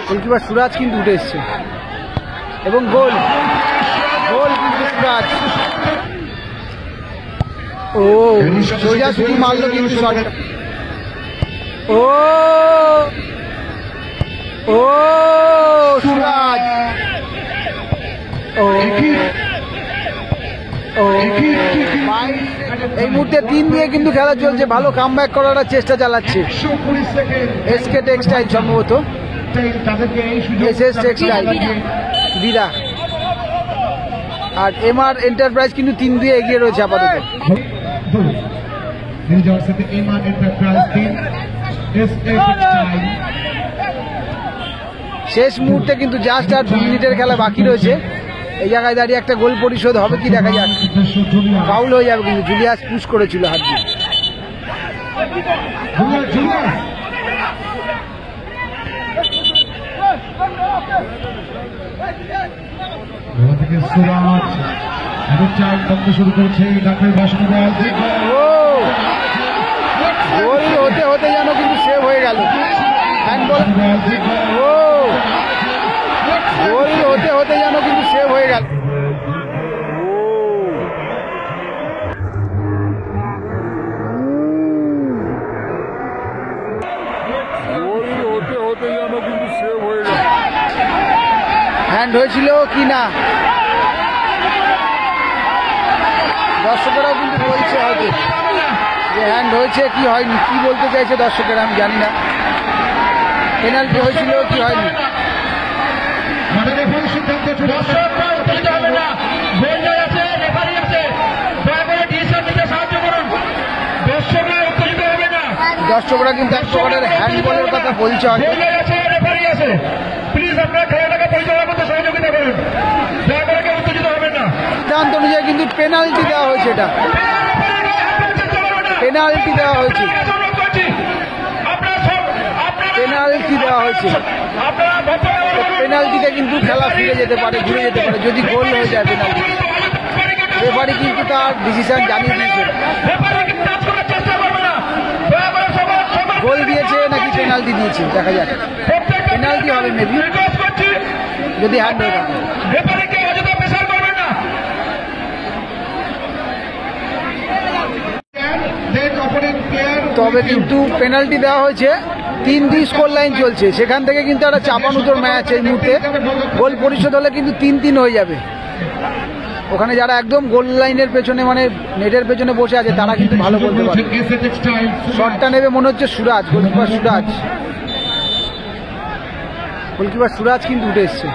Goalkeeper সুরাজ কিন্তু উঠে এসছে এবং গোল গোল কিন্তু সুরাজ। ও সোজা শুধু মারলো কিন্তু ও ও সুরাজ ও ও এই মুহূর্তে 3 দিয়ে কিন্তু খেলা চলছে। ভালো কামব্যাক করার চেষ্টা চালাচ্ছে এসকে টেক্সটাইল, সম্ভবত এসএস টেক্সটাইল বিরা, আর এমআর এন্টারপ্রাইজ কিন্তু 3 দিয়ে এগিয়ে রয়েছে আপাতত। শেষ মুহূর্তে কিন্তু জাস্ট আর 2 মিনিটের খেলা বাকি রয়েছে। এই জায়গায় দাঁড়িয়ে একটা গোল পরিশোধ হবে কি দেখা যাক। ফাউল হয়ে যাবে কিন্তু, জুলিয়াস পুশ করেছিল হাত দিয়ে। শুরু করেছে গোল হতে হতে যেন কিন্তু সেভ হয়ে গেল। হ্যান্ডবল গোল হতে হতে যেন কিন্তু সেভ হয়ে গেল। হ্যান্ড হয়েছিল কি না দর্শকেরাও কিন্তু বলছে হয়তো যে হ্যান্ড হয়েছে কি হয়নি, কি বলতে চাইছে দর্শকেরা আমি জানি না। পেনাল্টি হয়েছিল কি হয়নি। দর্শকরা কিন্তু এক প্রকারের হ্যান্ডবলের কথা বলছে হয়তো। সিদ্ধান্ত অনুযায়ী কিন্তু পেনাল্টি দেওয়া হয়েছে, এটা পেনাল্টি দেওয়া হয়েছে, পেনাল্টি দেওয়া হয়েছে। পেনাল্টিতে কিন্তু খেলা ফিরে যেতে পারে, ঘুরে যেতে পারে যদি গোল হয়ে যায় পেনাল্টি। রেফারি কিন্তু তার ডিসিশন জানিয়ে দিয়েছে, গোল দিয়েছে নাকি পেনাল্টি দিয়েছে দেখা যাক। পেনাল্টি হবে মেবি যদি হ্যান্ড হয়ে থাকে। তবে কিন্তু পেনাল্টি দেওয়া হয়েছে, 3-2 স্কোর লাইন চলছে। সেখান থেকে কিন্তু একটা চাপানুতোর ম্যাচ এই মুহূর্তে। গোল পরিশোধ হলে কিন্তু 3-3 হয়ে যাবে। ওখানে যারা একদম গোল লাইনের পেছনে মানে নেটের পেছনে বসে আছে তারা কিন্তু ভালো বলতে পারে। শটটা নেবে মনে হচ্ছে সুরাজ, গোলকিপার সুরাজ। গোলকিপার সুরাজ কিন্তু উঠে এসছে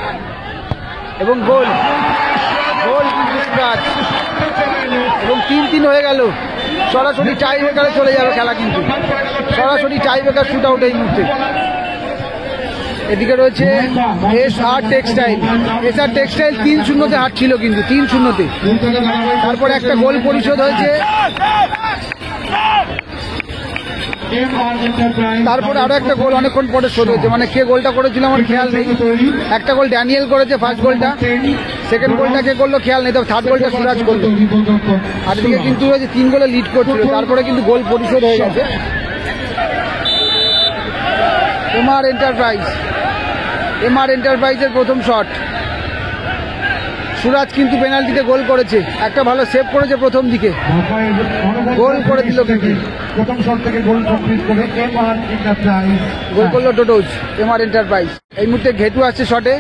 এবং গোল গোল কিন্তু সুরাজ এবং 3-3 হয়ে গেল। সরাসরি টাই ব্রেকারে চলে যাবে খেলা, কিন্তু সরাসরি টাই ব্রেকার শুট আউট এই মুহূর্তে। এদিকে রয়েছে এসআর টেক্সটাইল। এসআর টেক্সটাইল 3-0-তে হারছিল কিন্তু 3-0-তে। তারপর একটা গোল পরিশোধ হয়েছে, তারপরে আরো একটা গোল অনেকক্ষণ পরে শোধ হয়েছে। মানে কে গোলটা করেছিল আমার খেয়াল নেই। একটা গোল ড্যানিয়েল করেছে ফার্স্ট গোলটা, সেকেন্ড গোলটা কে করলো খেয়াল নেই, তবে থার্ড গোলটা সুরাজ করলো। আর এদিকে কিন্তু 3 গোলে লিড করছিল, তারপরে কিন্তু গোল পরিশোধ হয়ে গেছে। এমআর এন্টারপ্রাইজের প্রথম শট। সুরাজ কিন্তু পেনাল্টিতে গোল করেছে, একটা ভালো সেভ করেছে প্রথম দিকে, গোল করে দিল কিন্তু। প্রথম শট থেকে গোল কমপ্লিট করে এমআর এন্টারপ্রাইজ গোল করলো টোটোজ এমআর এন্টারপ্রাইজ। এই মুহূর্তে ঘেটু আসছে শটে।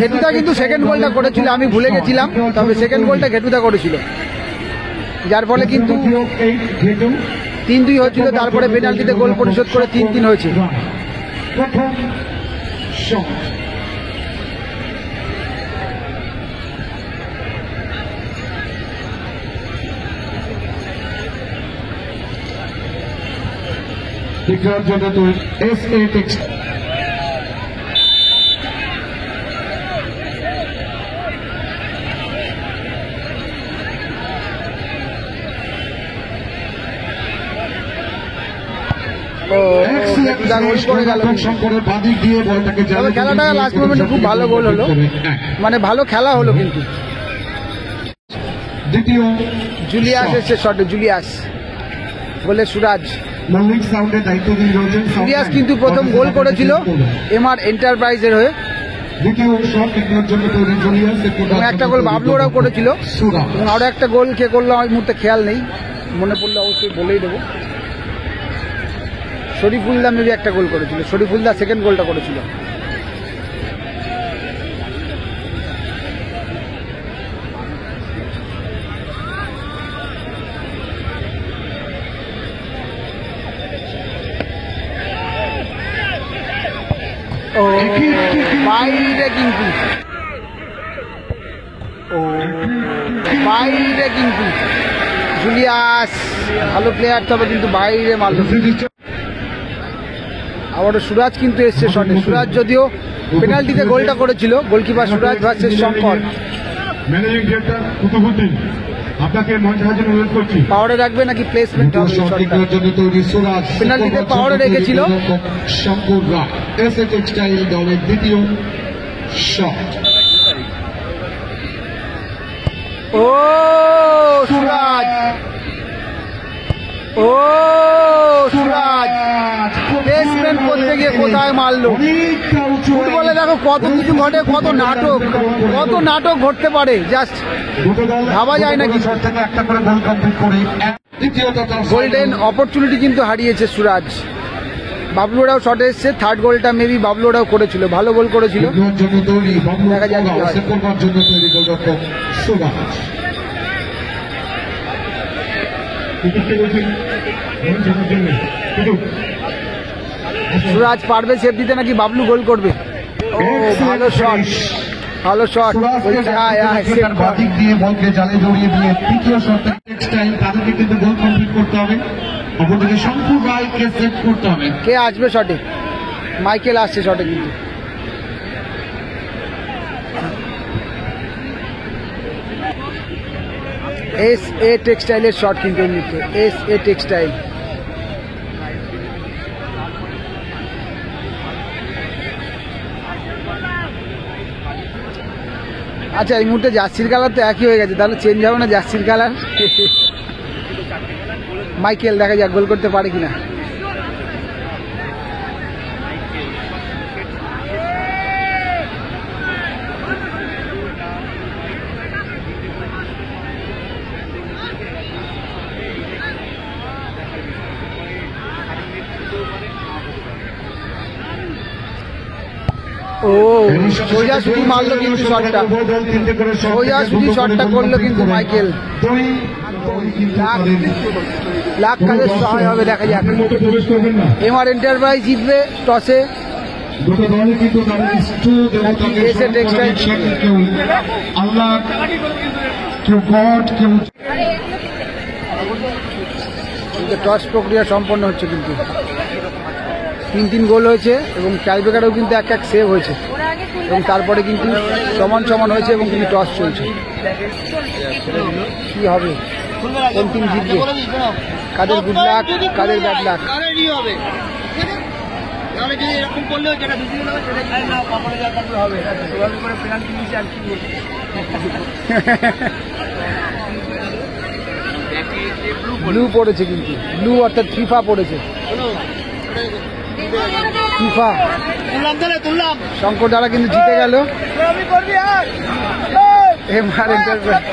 ঘেটুদা কিন্তু সেকেন্ড গোলটা করেছিল, আমি ভুলে গেছিলাম, তবে সেকেন্ড গোলটা ঘেটুদা করেছিল, যার ফলে কিন্তু 3-2 হচ্ছিল। তারপরে পেনাল্টিতে গোল পরিশোধ করে 3-3 হয়েছে। প্রথম শট বিক্রয় জন্য তো এসএ টেক্সটাইল যা গোল করে গেল। শঙ্করের বাদিক দিয়ে বলটাকে তবে খেলাটা লাস্ট মোমেন্টে খুব ভালো গোল হলো, মানে ভালো খেলা হলো কিন্তু। দ্বিতীয় জুলিয়াস এসছে শটে, জুলিয়াস বলে সুরাজ। মল্লিক সাউন্ডের দায়িত্ব দিয়ে রয়েছেন জুলিয়াস কিন্তু প্রথম গোল করেছিল এমআর এন্টারপ্রাইজের হয়ে, দ্বিতীয় শট নেওয়ার জন্য তৈরি জুলিয়াস। এবং একটা গোল বাবলু ওরাও করেছিল, এবং আরো একটা গোল কে করলো আমার মুহূর্তে খেয়াল নেই, মনে পড়লে অবশ্যই বলেই দেবো। শরীফুলদা মেবি একটা গোল করেছিল, শরীফুলদা সেকেন্ড গোলটা করেছিল। ও বাইরে কিন্তু, ও বাইরে কিন্তু জুলিয়াস ভালো প্লেয়ার, তবে কিন্তু বাইরে মারল। আবারও সুরাজ কিন্তু এসছে শটে। সুরাজ যদিও পেনাল্টিতে গোলটা করেছিল, goalkeeper Suraj versus Shankar. Managing director Qutubuddin আপনাকে মঞ্চে হাজির অনুরোধ করছি। পাওয়ারে রাখবে নাকি প্লেসমেন্ট হবে? পেনাল্টিতে পাওয়ারে রেখেছিল শঙ্কর রায়। এসএ টেক্সটাইল দলের দ্বিতীয় শট। ও সুরাজ, ও সুরাজ প্লেসমেন্ট করতে গিয়ে কোথায় মারলো। ফুটবলে দেখো কত কিছু ঘটে, কত নাটক ঘটতে পারে, জাস্ট ভাবা যায় না কিছু। গোল্ডেন অপরচুনিটি কিন্তু হারিয়েছে সুরাজ। বাবলু ওরাও শটে এসছে, থার্ড গোলটা মেবি বাবলু ওরাও করেছিল, ভালো গোল করেছিল। দেখা যাক কি হয়। সুরাজ পারবে সেভ দিতে নাকি বাবলু গোল করবে? ও ভালো শট, ভালো শট। বাদিক দিয়ে বলকে জালে জড়িয়ে দিয়ে তৃতীয় শট টেক্সটাইল, তাদেরকে কিন্তু গোল কমপ্লিট করতে হবে। অপরদিকে শঙ্কর রায়কে সেভ করতে হবে। কে আসবে শটে? মাইকেল আসছে শটে কিন্তু। এস এ টেক্সটাইলের শট কিন্তু এমনিতে, এস এ টেক্সটাইল। আচ্ছা এই মুহূর্তে জার্সির কালার তো একই হয়ে গেছে, তাহলে চেঞ্জ হবে না জার্সির কালার? মাইকেল দেখা যাক গোল করতে পারে কিনা। ও সোজাসুজি মারলো কিন্তু শটটা, সোজাসুজি শটটা করলো কিন্তু মাইকেল। লাখ কাজের সহায় হবে, দেখা যাক। এমআর এন্টারপ্রাইজ জিতবে টসে এসে টেক্সটাইল। টস প্রক্রিয়া সম্পন্ন হচ্ছে কিন্তু, 3-3 গোল হয়েছে এবং টাইব্রেকারও কিন্তু এক সেভ হয়েছে, এবং তারপরে কিন্তু সমান হয়েছে এবং কিন্তু টস চলছে। কি হবে, কোন টিম জিতবে, কাদের গুড লাক, কাদের ব্যাড লাক। ব্লু পড়েছে কিন্তু, ব্লু অর্থাৎ ফিফা পড়েছে। ফিফা শঙ্কর দ্বারা কিন্তু জিতে গেল। MR enterprise